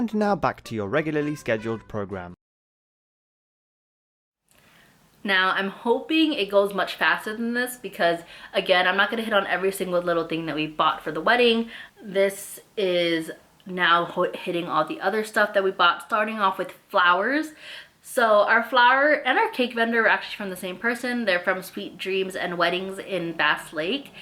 And now back to your regularly scheduled program. Now, I'm hoping it goes much faster than this because, again, I'm not going to hit on every single little thing that we bought for the wedding. This is now hitting all the other stuff that we bought, starting off with flowers. So our flower and our cake vendor are actually from the same person. They're from Sweet Dreams and Weddings in Bass Lake.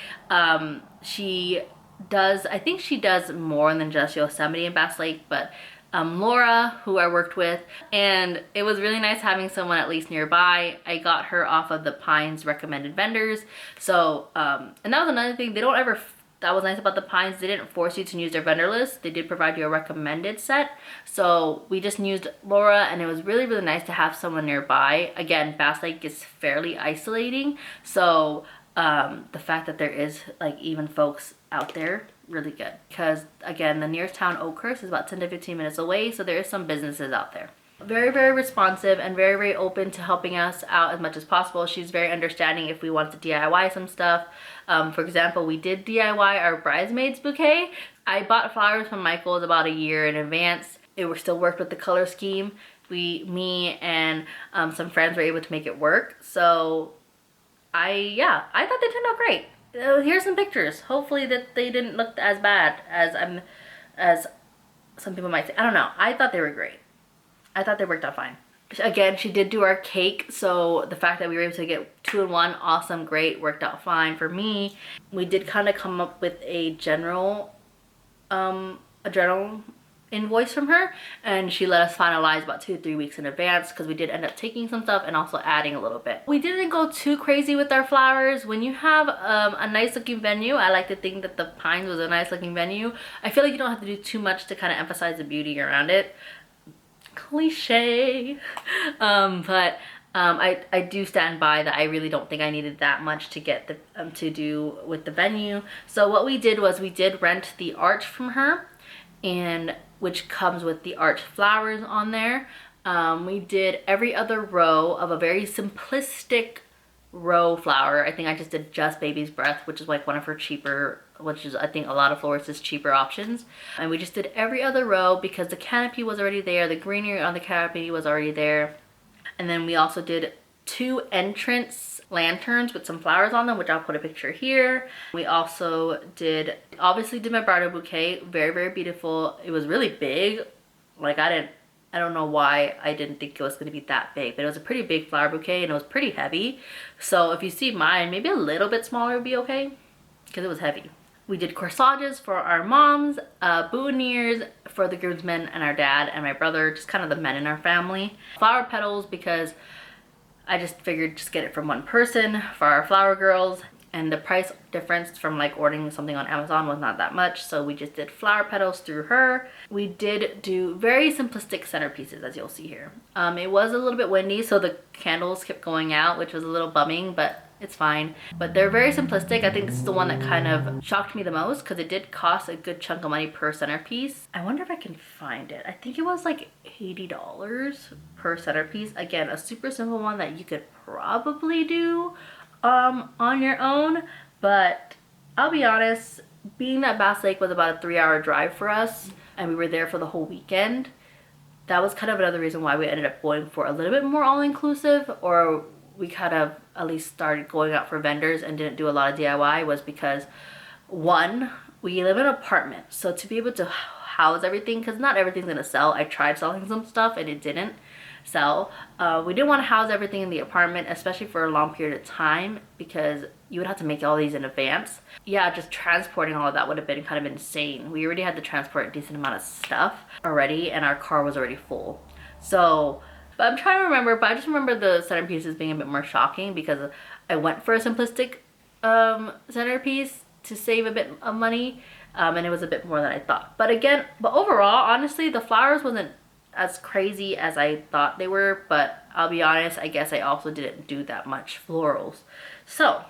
She does, I think she does more than just Yosemite and Bass Lake, but Laura, who I worked with, and it was really nice having someone at least nearby. I got her off of the Pines recommended vendors. So, and that was another thing, they don't ever, that was nice about the Pines, they didn't force you to use their vendor list. They did provide you a recommended set. So we just used Laura, and it was really, really nice to have someone nearby. Again, Bass Lake is fairly isolating. So the fact that there is like even folks out there, really good, because again, the nearest town, Oakhurst, is about 10 to 15 minutes away, so there is some businesses out there. Very, very responsive and very, very open to helping us out as much as possible. She's very understanding if we want to DIY some stuff. For example, we did DIY our bridesmaids bouquet. I bought flowers from Michael's about a year in advance. It was still worked with the color scheme. Me and some friends were able to make it work. So I thought they turned out great. Here's some pictures. Hopefully that they didn't look as bad as some people might say. I don't know. I thought they were great. I thought they worked out fine. Again, she did do our cake, so the fact that we were able to get 2-in-1, awesome, great, worked out fine for me. We did kind of come up with a general invoice from her, and she let us finalize about 2 to 3 weeks in advance because we did end up taking some stuff and also adding a little bit. We didn't go too crazy with our flowers. When you have a nice looking venue, I like to think that the Pines was a nice looking venue. I feel like you don't have to do too much to kind of emphasize the beauty around it. Cliche. I do stand by that I really don't think I needed that much to get the to do with the venue. So what we did was we did rent the arch from her, and which comes with the arch flowers on there. We did every other row of a very simplistic row flower. I think I just did just Baby's Breath, which is like one of her cheaper, which is I think a lot of florists' cheaper options. And we just did every other row because the canopy was already there, the greenery on the canopy was already there. And then we also did 2 entrance lanterns with some flowers on them, which I'll put a picture here. We also obviously did my bridal bouquet. Very, very beautiful. It was really big. Like I don't know why I didn't think it was going to be that big, but it was a pretty big flower bouquet and it was pretty heavy. So if you see mine, maybe a little bit smaller would be okay because it was heavy. We did corsages for our moms, boutonnieres for the groomsmen and our dad and my brother, just kind of the men in our family. Flower petals because I just figured just get it from one person for our flower girls, and the price difference from like ordering something on Amazon was not that much, so we just did flower petals through her. We did do very simplistic centerpieces, as you'll see here. It was a little bit windy, so the candles kept going out, which was a little bumming, but it's fine. But they're very simplistic. I think this is the one that kind of shocked me the most because it did cost a good chunk of money per centerpiece. I wonder if I can find it. I think it was like $80 per centerpiece. Again, a super simple one that you could probably do on your own, but I'll be honest, being that Bass Lake was about a 3-hour drive for us and we were there for the whole weekend, that was kind of another reason why we ended up going for a little bit more all-inclusive, or we kind of at least started going out for vendors and didn't do a lot of DIY, was because one, we live in an apartment, so to be able to house everything, because not everything's gonna sell. I tried selling some stuff and it didn't sell. We didn't want to house everything in the apartment, especially for a long period of time, because you would have to make all these in advance. Yeah, just transporting all of that would have been kind of insane. We already had to transport a decent amount of stuff already and our car was already full. So, but I'm trying to remember, but I just remember the centerpieces being a bit more shocking because I went for a simplistic centerpiece to save a bit of money, and it was a bit more than I thought. But overall, honestly, the flowers wasn't as crazy as I thought they were, but I'll be honest, I guess I also didn't do that much florals. So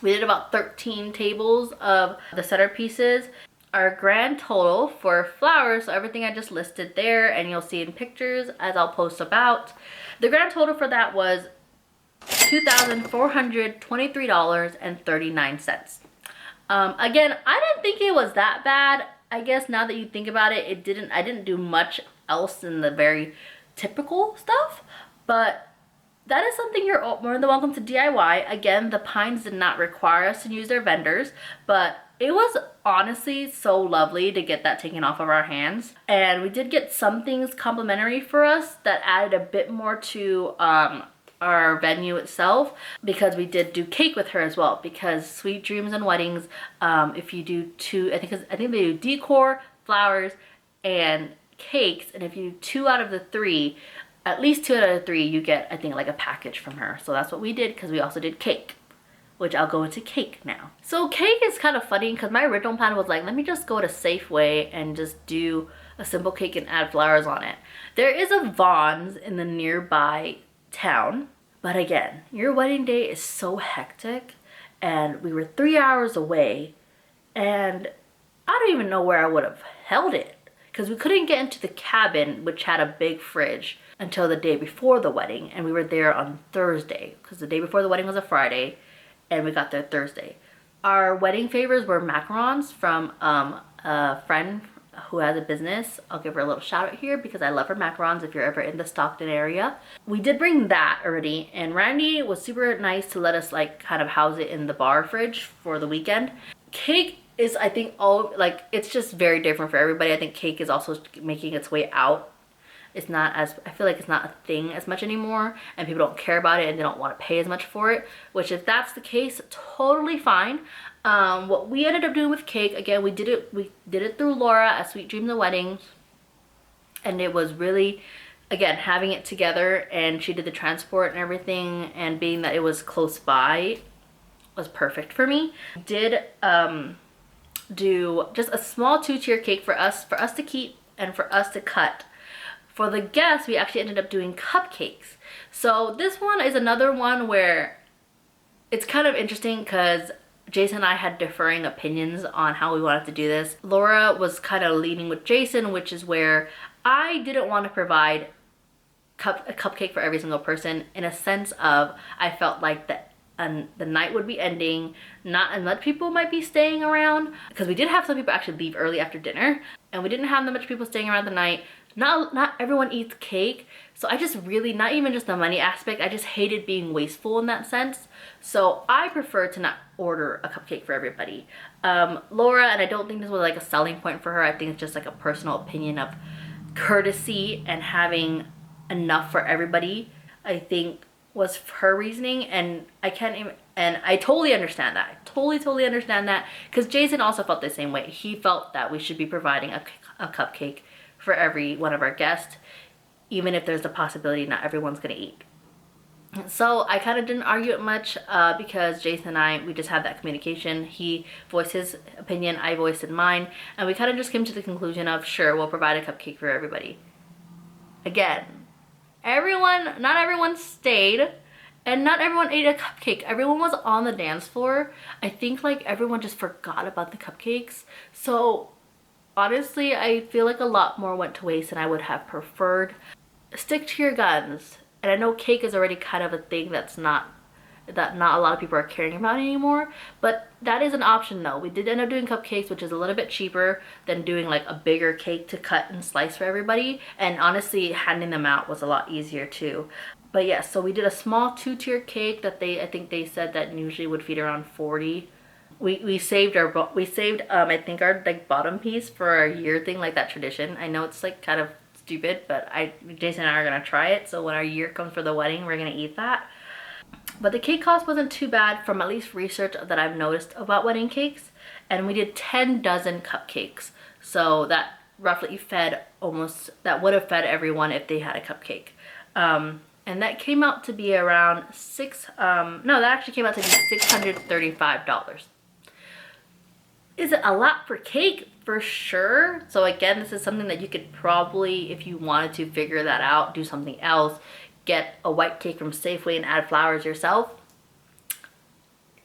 we did about 13 tables of the centerpieces. Our grand total for flowers, so everything I just listed there, and you'll see in pictures as I'll post about, the grand total for that was $2,423.39. Again, I didn't think it was that bad. I guess now that you think about it, I didn't do much else in the very typical stuff, but that is something you're more than welcome to DIY. Again, the Pines did not require us to use their vendors, but it was honestly so lovely to get that taken off of our hands. And we did get some things complimentary for us that added a bit more to our venue itself, because we did do cake with her as well, because Sweet Dreams and Weddings, if you do two, I think they do decor, flowers, and cakes, and if you do 2 out of the 3, at least 2 out of the 3, you get, I think, like a package from her. So that's what we did, because we also did cake, which I'll go into cake now. So cake is kind of funny, because my original plan was like, let me just go to Safeway and just do a simple cake and add flowers on it. There is a Vons in the nearby town, but again, your wedding day is so hectic, and we were 3 hours away, and I don't even know where I would have held it, because we couldn't get into the cabin, which had a big fridge, until the day before the wedding, and we were there on Thursday, because the day before the wedding was a Friday, and we got there Thursday. Our wedding favors were macarons from a friend who has a business. I'll give her a little shout out here because I love her macarons if you're ever in the Stockton area. We did bring that already, and Randy was super nice to let us like kind of house it in the bar fridge for the weekend. Cake is, I think, it's just very different for everybody. I think cake is also making its way out. It's not as, I feel like it's not a thing as much anymore, and people don't care about it and they don't want to pay as much for it, which if that's the case, totally fine. What we ended up doing with cake, again, we did it through Laura at Sweet Dreams and Weddings, and it was really, again, having it together, and she did the transport and everything, and being that it was close by was perfect for me. Did do just a small 2-tier cake for us to keep and for us to cut. For the guests, we actually ended up doing cupcakes. So this one is another one where it's kind of interesting because Jason and I had differing opinions on how we wanted to do this. Laura was kind of leaning with Jason, which is where I didn't want to provide a cupcake for every single person, in a sense of I felt like the night would be ending, not as much people might be staying around, because we did have some people actually leave early after dinner, and we didn't have that much people staying around the night. Not everyone eats cake, so I just really, not even just the money aspect, I just hated being wasteful in that sense. So I prefer to not order a cupcake for everybody. Laura, and I don't think this was like a selling point for her, I think it's just like a personal opinion of courtesy and having enough for everybody, I think was her reasoning, and I totally understand that. I totally understand that, because Jason also felt the same way. He felt that we should be providing a cupcake for every one of our guests, even if there's a possibility not everyone's gonna eat. So I kind of didn't argue it much because Jason and I, we just had that communication. He voiced his opinion, I voiced mine, and we kind of just came to the conclusion of, sure, we'll provide a cupcake for everybody. Again, not everyone stayed, and not everyone ate a cupcake. Everyone was on the dance floor. I think like everyone just forgot about the cupcakes. So honestly, I feel like a lot more went to waste than I would have preferred. Stick to your guns. And I know cake is already kind of a thing that not a lot of people are caring about anymore, but that is an option though. We did end up doing cupcakes, which is a little bit cheaper than doing like a bigger cake to cut and slice for everybody. And honestly, handing them out was a lot easier too. But yeah, so we did a small 2-tier cake that I think they said that usually would feed around 40. We saved I think our like bottom piece for our year thing, like that tradition. I know it's like kind of stupid, but Jason and I are gonna try it, so when our year comes for the wedding, we're gonna eat that. But the cake cost wasn't too bad from at least research that I've noticed about wedding cakes, and we did 10 dozen cupcakes, so that roughly that would have fed everyone if they had a cupcake. And that came out to be around that actually came out to be $635. Is it a lot for cake? For sure. So again, this is something that you could probably, if you wanted to figure that out, do something else, get a white cake from Safeway and add flowers yourself.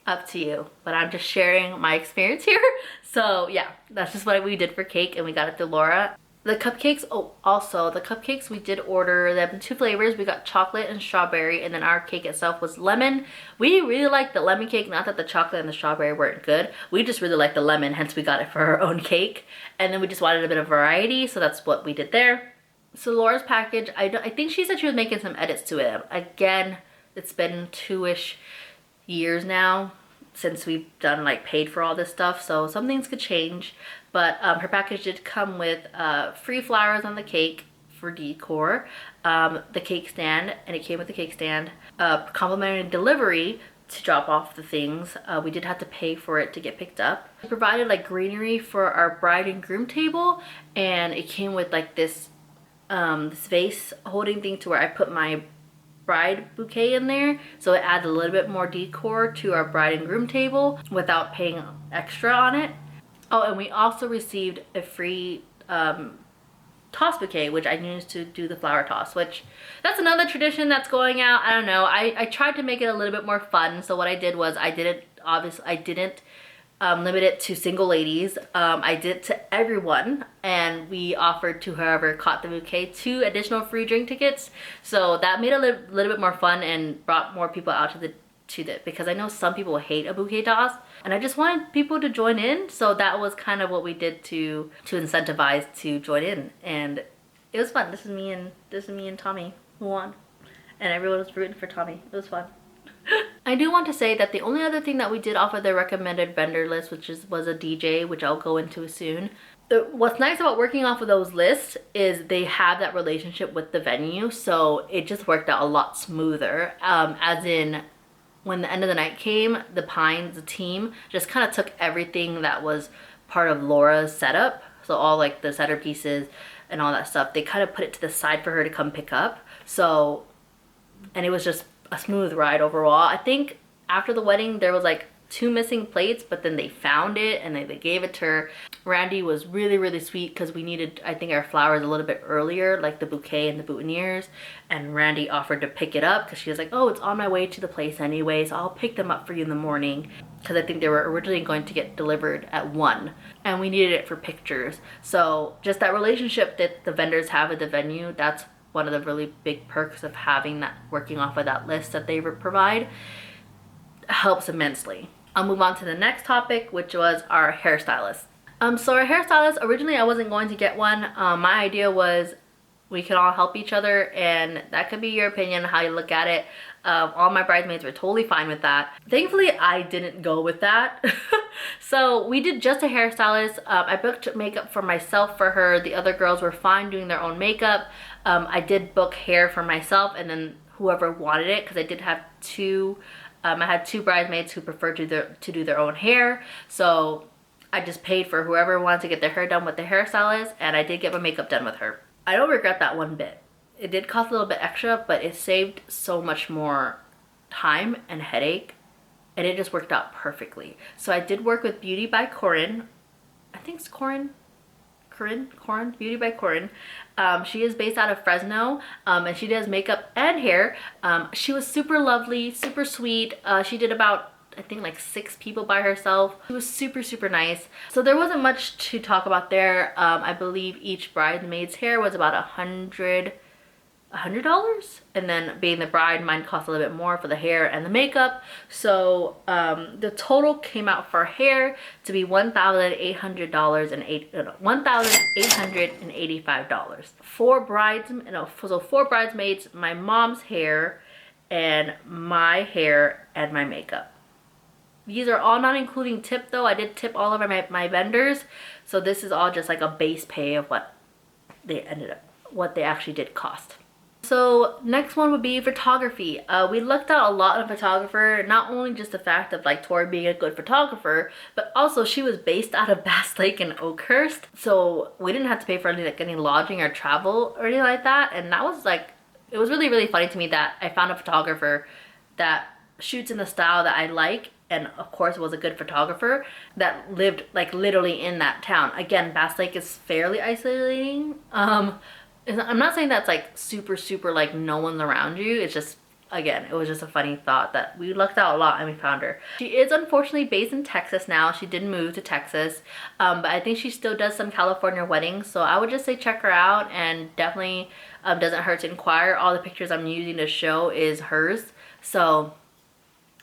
Up to you. But I'm just sharing my experience here. So yeah, that's just what we did for cake, and we got it to Laura. The cupcakes, oh, also the cupcakes, we did order them 2 flavors. We got chocolate and strawberry, and then our cake itself was lemon. We really liked the lemon cake, not that the chocolate and the strawberry weren't good. We just really liked the lemon, hence we got it for our own cake. And then we just wanted a bit of variety, so that's what we did there. So Laura's package, I think she said she was making some edits to it. Again, it's been 2-ish years now since we've done like paid for all this stuff, so some things could change. But her package did come with free flowers on the cake for decor, the cake stand, and it came with the cake stand, complimentary delivery to drop off the things. We did have to pay for it to get picked up. We provided like greenery for our bride and groom table, and it came with like this this vase holding thing to where I put my bride bouquet in there, so it adds a little bit more decor to our bride and groom table without paying extra on it. Oh, and we also received a free toss bouquet, which I used to do the flower toss, which that's another tradition that's going out. I don't know, I tried to make it a little bit more fun. So what I did was I didn't limit it to single ladies. I did it to everyone, and we offered to whoever caught the bouquet 2 additional free drink tickets. So that made it a little bit more fun and brought more people out to because I know some people hate a bouquet toss, and I just wanted people to join in. So that was kind of what we did to incentivize to join in, and it was fun. This is me and Tommy who won, and everyone was rooting for Tommy. It was fun. I do want to say that the only other thing that we did off of the recommended vendor list, was a DJ, which I'll go into soon. What's nice about working off of those lists is they have that relationship with the venue, so it just worked out a lot smoother. As in, when the end of the night came, the team just kind of took everything that was part of Laura's setup, so all like the centerpieces and all that stuff, they kind of put it to the side for her to come pick up. So, and it was just a smooth ride overall. I think after the wedding there was like 2 missing plates, but then they found it and they gave it to her. Randy was really sweet because we needed, I think, our flowers a little bit earlier, like the bouquet and the boutonnieres, and Randy offered to pick it up because she was like, oh, it's on my way to the place anyway, so I'll pick them up for you in the morning, because I think they were originally going to get delivered at 1 and we needed it for pictures. So just that relationship that the vendors have with the venue, that's one of the really big perks of having that, working off of that list that they provide, helps immensely. I'll move on to the next topic, which was our hairstylist. So our hairstylist, originally I wasn't going to get one. My idea was we could all help each other, and that could be your opinion, how you look at it. All my bridesmaids were totally fine with that. Thankfully, I didn't go with that. So we did just a hairstylist. I booked makeup for myself for her. The other girls were fine doing their own makeup. I did book hair for myself, and then whoever wanted it, because I did have 2 I had 2 bridesmaids who preferred to do their own hair, so I just paid for whoever wanted to get their hair done with the hairstylist, and I did get my makeup done with her. I don't regret that one bit. It did cost a little bit extra, but it saved so much more time and headache, and it just worked out perfectly. So I did work with Beauty by Corinne. I think it's Corinne, Beauty by Corinne. She is based out of Fresno, and she does makeup and hair. She was super lovely, super sweet. She did about, I think, like 6 people by herself. She was super nice. So there wasn't much to talk about there. I believe each bridesmaid's hair was about $100, and then being the bride, mine cost a little bit more for the hair and the makeup. So the total came out for hair to be $1,885. 4 bridesmaids, my mom's hair, and my hair and my makeup. These are all not including tip though. I did tip all of my vendors, so this is all just like a base pay of what they actually did cost. So next one would be photography. We looked at a lot of photographer, not only just the fact of like Tori being a good photographer, but also she was based out of Bass Lake and Oakhurst, so we didn't have to pay for any lodging or travel or anything like that. And that was like, it was really funny to me that I found a photographer that shoots in the style that I like, and of course was a good photographer that lived like literally in that town. Again, Bass Lake is fairly isolating. I'm not saying that's like super like no one's around you. It's just again, it was just a funny thought that we lucked out a lot and we found her. She is unfortunately based in Texas now. She did move to Texas, but I think she still does some California weddings. So I would just say check her out, and definitely doesn't hurt to inquire. All the pictures I'm using to show is hers. So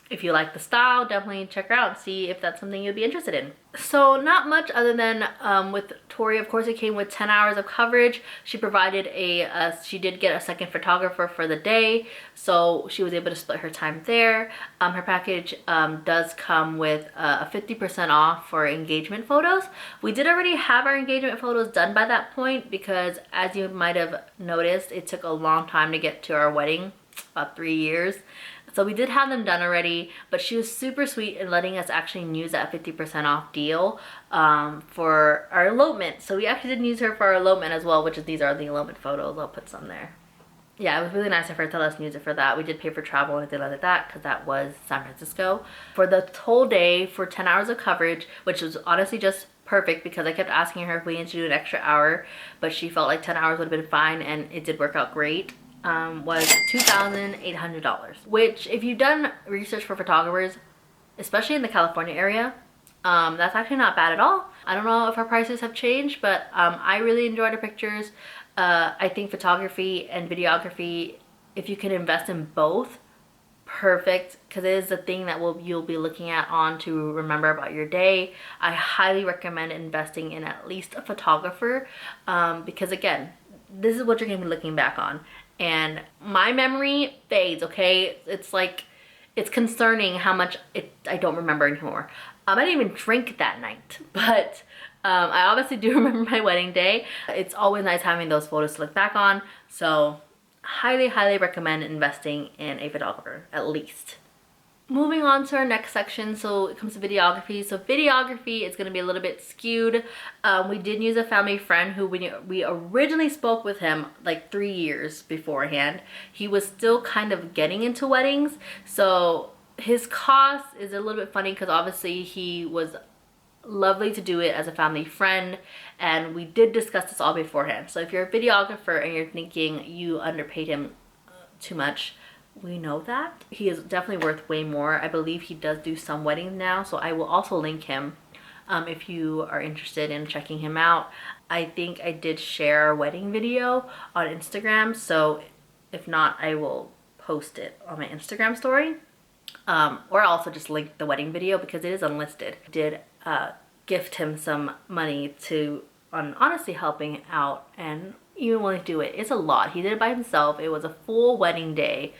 if you like the style, definitely check her out and see if that's something you'd be interested in. So not much other than with Tori, of course, it came with 10 hours of coverage. She provided she did get a second photographer for the day, so she was able to split her time there. Her package does come with a 50% off for engagement photos. We did already have our engagement photos done by that point because, as you might have noticed, it took a long time to get to our wedding, about 3 years. So we did have them done already, but she was super sweet in letting us actually use that 50% off deal for our elopement. So we actually didn't use her for our elopement as well, which is, these are the elopement photos. I'll put some there. Yeah, it was really nice of her to let us use it for that. We did pay for travel and everything like that because that was San Francisco. For the whole day, for 10 hours of coverage, which was honestly just perfect because I kept asking her if we needed to do an extra hour, but she felt like 10 hours would have been fine, and it did work out great. Was $2,800, which, if you've done research for photographers, especially in the California area, that's actually not bad at all. I don't know if our prices have changed, but I really enjoyed her pictures. I think photography and videography, if you can invest in both, perfect, because it is the thing that you'll be looking on to remember about your day. I highly recommend investing in at least a photographer, because again, this is what you're gonna be looking back on. And my memory fades, okay? It's like, it's concerning how much I don't remember anymore. I didn't even drink that night, but I obviously do remember my wedding day. It's always nice having those photos to look back on. So highly, highly recommend investing in a photographer, at least. Moving on to our next section, so it comes to videography. So videography is going to be a little bit skewed. We did use a family friend who we originally spoke with him like 3 years beforehand. He was still kind of getting into weddings, so his cost is a little bit funny because obviously he was lovely to do it as a family friend, and we did discuss this all beforehand. So if you're a videographer and you're thinking you underpaid him too much, we know that. He is definitely worth way more. I believe he does do some weddings now, so I will also link him if you are interested in checking him out. I think I did share a wedding video on Instagram, so if not, I will post it on my Instagram story. Or I'll also just link the wedding video because it is unlisted. I did gift him some money on honestly helping out, and even when he do it, it's a lot. He did it by himself. It was a full wedding day.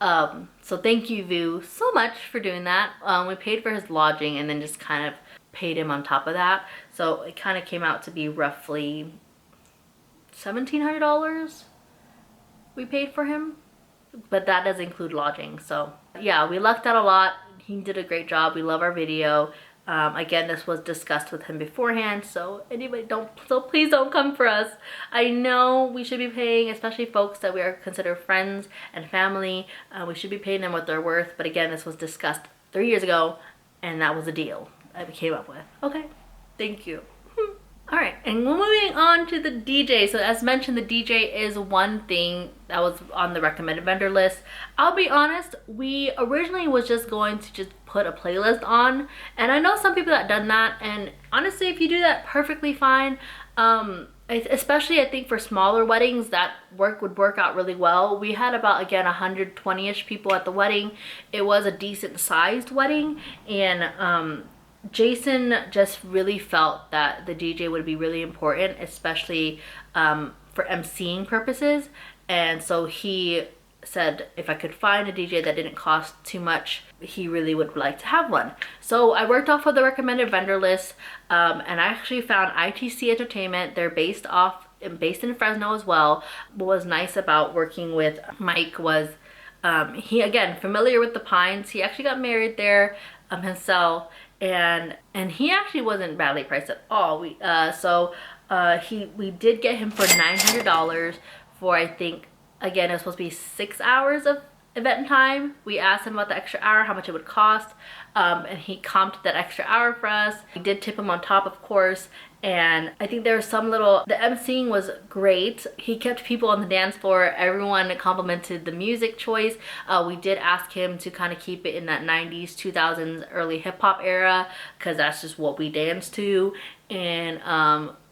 So thank you, Vu, so much for doing that. We paid for his lodging and then just kind of paid him on top of that. So it kind of came out to be roughly $1,700 we paid for him, but that does include lodging. So yeah, we lucked out a lot. He did a great job. We love our video. Again, this was discussed with him beforehand, so please don't come for us. I know we should be paying, especially folks that we are considered friends and family, we should be paying them what they're worth, but again, this was discussed 3 years ago, and that was a deal that we came up with. Okay, thank you. All right, and we're moving on to the DJ. So as mentioned, the DJ is one thing that was on the recommended vendor list. I'll be honest, we originally was just going to just put a playlist on, and I know some people that done that, and honestly, if you do that, perfectly fine. Especially I think for smaller weddings, that would work out really well. We had about, again, 120-ish people at the wedding. It was a decent sized wedding, and Jason just really felt that the DJ would be really important, especially for emceeing purposes. And so he said if I could find a DJ that didn't cost too much, he really would like to have one. So I worked off of the recommended vendor list, and I actually found ITC Entertainment. They're based in Fresno as well. What was nice about working with Mike was he, again, familiar with the Pines. He actually got married there himself. And he actually wasn't badly priced at all. We did get him for $900 for, I think, again, it was supposed to be 6 hours of event time. We asked him about the extra hour, how much it would cost, and he comped that extra hour for us. We did tip him on top, of course, And I think there was some little, the emceeing was great. He kept people on the dance floor. Everyone complimented the music choice. We did ask him to kind of keep it in that 90s, 2000s, early hip hop era, because that's just what we danced to. And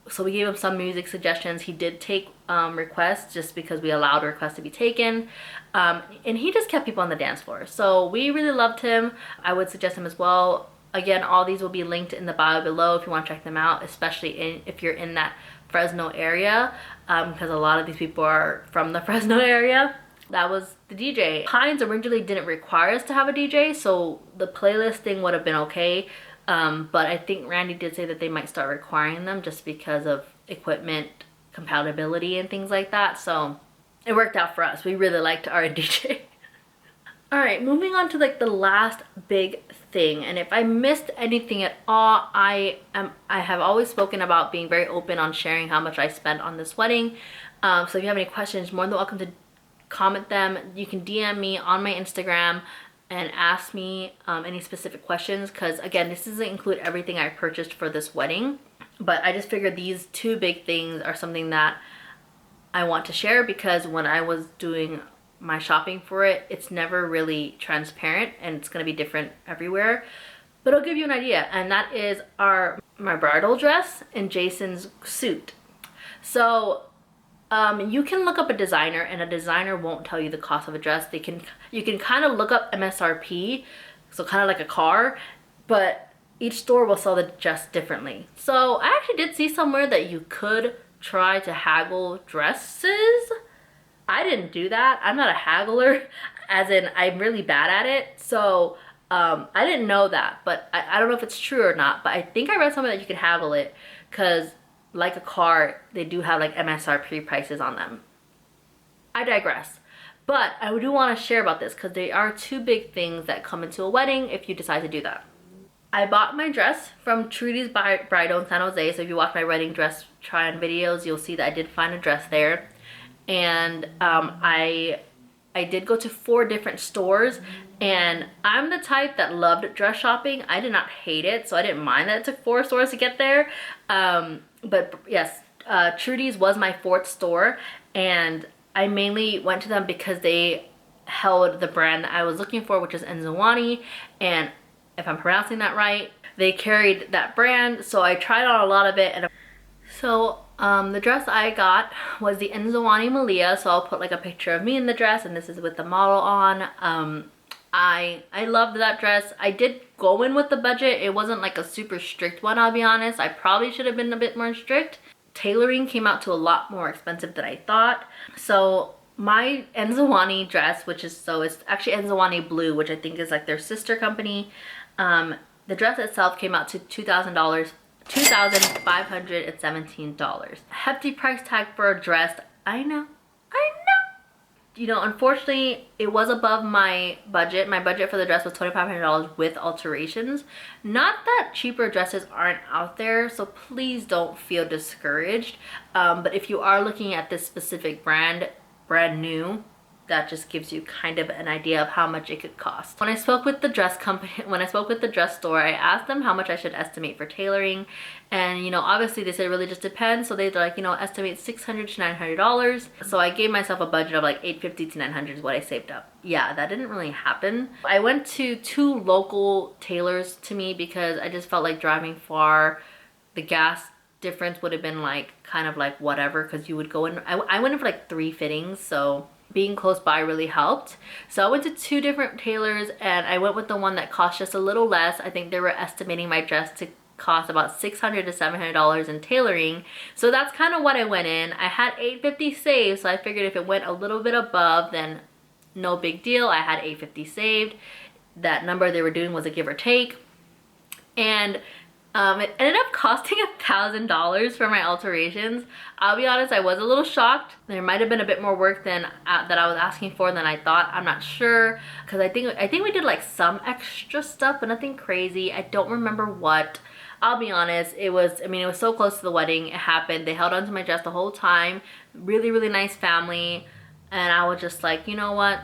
so we gave him some music suggestions. He did take requests just because we allowed requests to be taken. And he just kept people on the dance floor. So we really loved him. I would suggest him as well. Again, all these will be linked in the bio below if you want to check them out, especially if you're in that Fresno area, because a lot of these people are from the Fresno area. That was the DJ. Hines originally didn't require us to have a DJ, so the playlist thing would have been okay. But I think Randy did say that they might start requiring them just because of equipment compatibility and things like that. So it worked out for us. We really liked our DJ. All right, moving on to like the last big thing. And if I missed anything at all, I have always spoken about being very open on sharing how much I spent on this wedding. So if you have any questions, more than welcome to comment them. You can DM me on my Instagram and ask me any specific questions, because again, this doesn't include everything I purchased for this wedding, but I just figured these two big things are something that I want to share, because when I was doing my shopping for it, it's never really transparent and it's going to be different everywhere, but I'll give you an idea. And that is my bridal dress and Jason's suit. So you can look up a designer, and a designer won't tell you the cost of a dress. You can kind of look up MSRP, so kind of like a car, but each store will sell the dress differently. So I actually did see somewhere that you could try to haggle dresses. I didn't do that. I'm not a haggler, as in I'm really bad at it. So I didn't know that, but I don't know if it's true or not, but I think I read somewhere that you could haggle it, because like a car, they do have like MSRP prices on them. I digress. But I do want to share about this, because there are two big things that come into a wedding if you decide to do that. I bought my dress from Trudy's Bridal in San Jose. So if you watch my wedding dress try-on videos, you'll see that I did find a dress there. And I did go to 4 different stores, and I'm the type that loved dress shopping. I did not hate it, so I didn't mind that it took 4 stores to get there. But yes, Trudy's was my 4th store, and I mainly went to them because they held the brand that I was looking for, which is Enzawani, and if I'm pronouncing that right, they carried that brand, so I tried on a lot of it. And so the dress I got was the Enzawani Malia, so I'll put like a picture of me in the dress, and this is with the model on. I loved that dress. I did go in with the budget. It wasn't like a super strict one, I'll be honest. I probably should have been a bit more strict. Tailoring came out to a lot more expensive than I thought. So my Enzawani dress, it's actually Enzawani Blue, which I think is like their sister company. The dress itself came out to $2,000. $2,517. Hefty price tag for a dress. I know. You know, unfortunately, it was above my budget. My budget for the dress was $2,500 with alterations. Not that cheaper dresses aren't out there, so please don't feel discouraged. But if you are looking at this specific brand new, that just gives you kind of an idea of how much it could cost. When I spoke with the dress store, I asked them how much I should estimate for tailoring. And, you know, obviously they said it really just depends. So they're like, you know, estimate $600 to $900. So I gave myself a budget of like $850 to $900 is what I saved up. Yeah, that didn't really happen. I went to 2 local tailors to me because I just felt like driving far, the gas difference would have been like kind of like whatever, because you would go in. I went in for like 3 fittings, so being close by really helped. So I went to 2 different tailors, and I went with the one that cost just a little less. I think they were estimating my dress to cost about $600 to $700 in tailoring. So that's kind of what I went in. I had $850 saved, so I figured if it went a little bit above, then no big deal. I had $850 saved. That number they were doing was a give or take. And it ended up costing $1,000 for my alterations. I'll be honest, I was a little shocked. There might have been a bit more work than that I was asking for than I thought. I'm not sure, because I think we did like some extra stuff, but nothing crazy. I don't remember what. I'll be honest, it was so close to the wedding. It happened. They held on to my dress the whole time. Really, really nice family. And I was just like, you know what?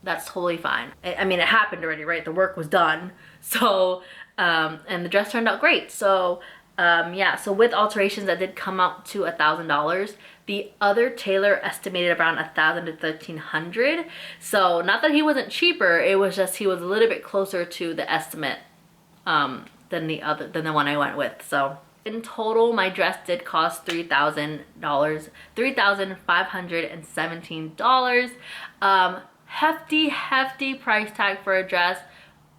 That's totally fine. I mean, it happened already, right? The work was done. So, and the dress turned out great. So, Yeah, so with alterations that did come out to $1,000. The other tailor estimated around $1,000 to $1,300. So not that he wasn't cheaper, it was just he was a little bit closer to the estimate than the one I went with. So in total, my dress did cost $3,000, $3,517. Hefty price tag for a dress.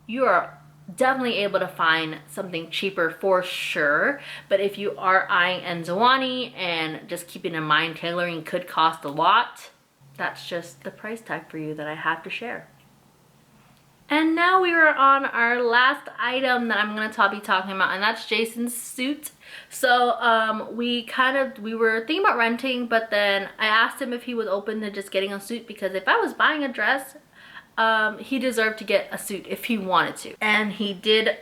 You are definitely able to find something cheaper for sure, but if you are eyeing Nzwani and just keeping in mind tailoring could cost a lot, that's just the price tag for you that I have to share. And now we are on our last item that I'm going to be talking about, and that's Jason's suit. So we were thinking about renting, but then I asked him if he was open to just getting a suit, because if I was buying a dress, he deserved to get a suit if he wanted to. And he did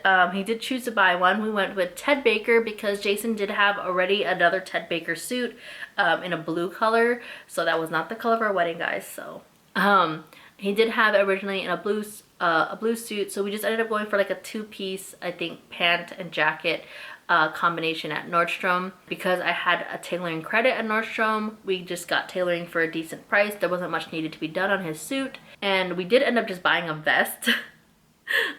choose to buy one. We went with Ted Baker because Jason did have already another Ted Baker suit in a blue color. So that was not the color of our wedding, guys. So he did have it originally in a blue suit. So we just ended up going for like a two-piece, I think, pant and jacket combination at Nordstrom. Because I had a tailoring credit at Nordstrom, we just got tailoring for a decent price. There wasn't much needed to be done on his suit, and we did end up just buying a vest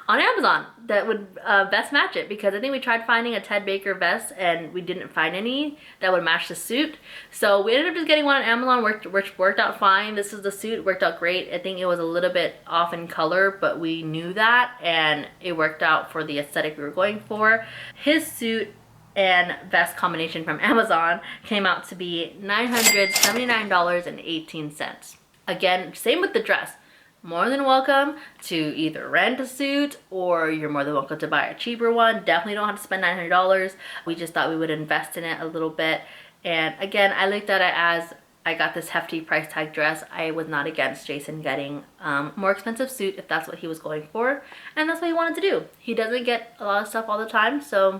on Amazon that would best match it, because I think we tried finding a Ted Baker vest and we didn't find any that would match the suit. So we ended up just getting one on Amazon, which worked out fine. This is the suit, worked out great. I think it was a little bit off in color, but we knew that, and it worked out for the aesthetic we were going for. His suit and vest combination from Amazon came out to be $979.18. Again, same with the dress. More than welcome to either rent a suit, or you're more than welcome to buy a cheaper one. Definitely don't have to spend $900. We just thought we would invest in it a little bit. And again, I looked at it as I got this hefty price tag dress. I was not against Jason getting a more expensive suit if that's what he was going for, and that's what he wanted to do. He doesn't get a lot of stuff all the time, so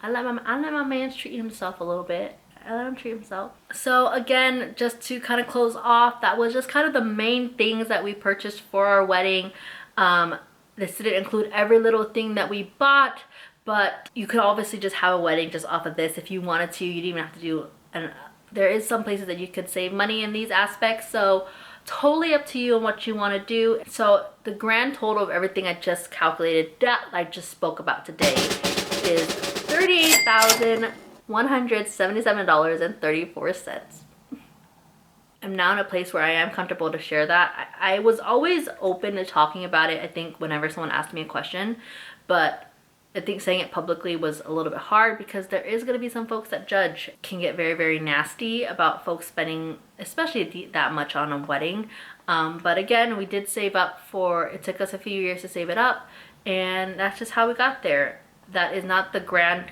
I let my man treat himself a little bit. I let him treat himself. So again, just to kind of close off, that was just kind of the main things that we purchased for our wedding. This didn't include every little thing that we bought, but you could obviously just have a wedding just off of this if you wanted to. You didn't even have to do, and there is some places that you could save money in these aspects, so totally up to you and what you want to do. So the grand total of everything I just calculated, that I just spoke about today, is $38,177.34. I'm now in a place where I am comfortable to share that. I was always open to talking about it, I think, whenever someone asked me a question, but I think saying it publicly was a little bit hard, because there is going to be some folks that judge. Can get very nasty about folks spending especially that much on a wedding. But again, we did save up for, it took us a few years to save it up, and that's just how we got there. That is not the grand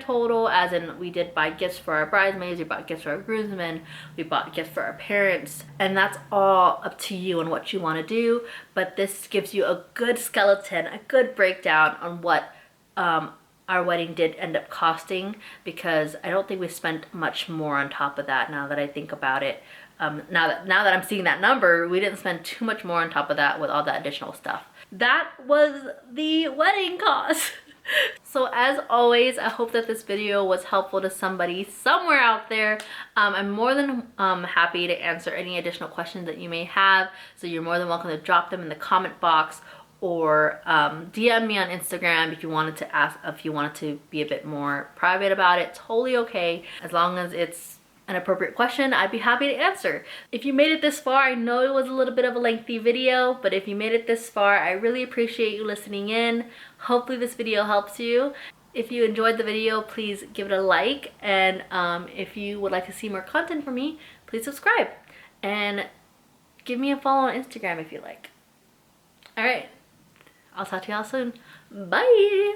total, as in we did buy gifts for our bridesmaids, we bought gifts for our groomsmen, we bought gifts for our parents, and that's all up to you and what you want to do. But this gives you a good skeleton, a good breakdown on what our wedding did end up costing, because I don't think we spent much more on top of that now that I think about it. Now that I'm seeing that number, we didn't spend too much more on top of that with all that additional stuff. That was the wedding cost. So as always, I hope that this video was helpful to somebody somewhere out there. I'm more than happy to answer any additional questions that you may have. So you're more than welcome to drop them in the comment box, or DM me on Instagram if you wanted to ask, if you wanted to be a bit more private about it. Totally okay, as long as it's an appropriate question, I'd be happy to answer. If you made it this far, I know it was a little bit of a lengthy video, but if you made it this far, I really appreciate you listening in. Hopefully this video helps you. If you enjoyed the video, please give it a like, and if you would like to see more content from me, please subscribe and give me a follow on Instagram if you like. All right, I'll talk to y'all soon. Bye.